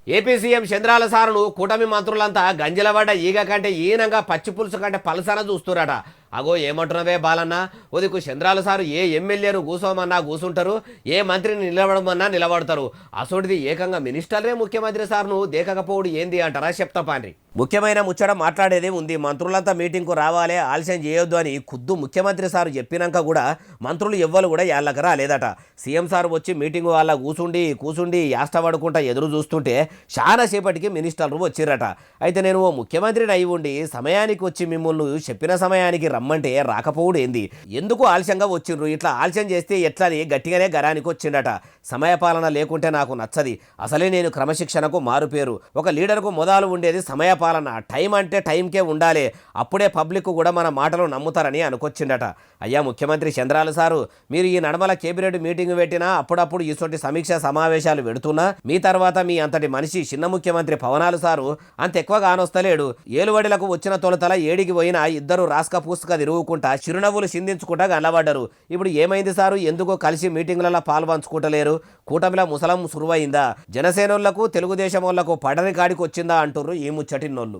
AP CM చంద్రాల సారును కూటమి మంత్రులంతా గంజలబడ్డ ఈగ కంటే ఈనంగా పచ్చి పులుసు కంటే పలసన చూస్తురట. అగో ఏమంటున్నవే బాలన్న, ఉదికు చంద్రాల సారు ఏ ఎమ్మెల్యేను కూసోమన్నా కూసుంటారు, ఏ మంత్రిని నిలబడమన్నా నిలబడతారు. అసోటిది ఏకంగా మినిస్టర్లే ముఖ్యమంత్రి సార్ను దేకకపోవడు ఏంది అంటారా చెప్తాపాన్రి. ముఖ్యమైన ముచ్చట మాట్లాడేదే ఉంది. మంత్రులంతా మీటింగ్కు రావాలే, ఆలస్యం చేయొద్దు అని ఖుద్దు ముఖ్యమంత్రి సారు చెప్పినాక కూడా మంత్రులు ఎవ్వరు కూడా యాళ్ళకి రాలేదట. సీఎం సార్ వచ్చి మీటింగ్ వాళ్ళ కూసుండి యాష్టపడుకుంటా ఎదురు చూస్తుంటే చాలా సేపటికి మినిస్టర్లు వచ్చిరట. అయితే నేను ఓ ముఖ్యమంత్రిని అయి ఉండి సమయానికి వచ్చి మిమ్మల్ని చెప్పిన సమయానికి రమ్మంటే రాకపోవుడు ఏంది, ఎందుకు ఆలస్యంగా వచ్చిండ్రు, ఇట్లా ఆలస్యం చేస్తే ఎట్లని గట్టిగానే గరానికి వచ్చిండట. సమయపాలన లేకుంటే నాకు నచ్చది, అసలే నేను క్రమశిక్షణకు మారుపేరు. ఒక లీడర్కు మొదలు ఉండేది సమయపాలన. టైం అంటే టైంకే ఉండాలి, అప్పుడే పబ్లిక్ కూడా మన మాటలు నమ్ముతారని అనుకొచ్చిండట. అయ్యా ముఖ్యమంత్రి చంద్రాల సారు, మీరు ఈ నడమల కేబినెట్ మీటింగ్ పెట్టినా అప్పుడప్పుడు ఇటువంటి సమీక్ష సమావేశాలు పెడుతున్నా మీ తర్వాత మీ అంతటి మనిషి చిన్న ముఖ్యమంత్రి పవనాలు సారు అంత ఎక్కువ కానొస్తలేడు. ఏలువడిలకు వచ్చిన తొలతల ఏడికి పోయినా ఇద్దరు రాస్క పూసుక తిరుగుకుంటా చిరునవ్వులు చిందించుకుంటా కనబడ్డరు. ఇప్పుడు ఏమైంది సారు, ఎందుకో కలిసి మీటింగ్లలో పాల్పంచుకుంటలేరు? కూటమిల ముసలం సురువైందా? జనసేనోళ్లకు తెలుగుదేశం వాళ్లకు పడని కాడికి వచ్చిందా అంటుర్రు ఈ ముచ్చటిన్నోళ్ళు.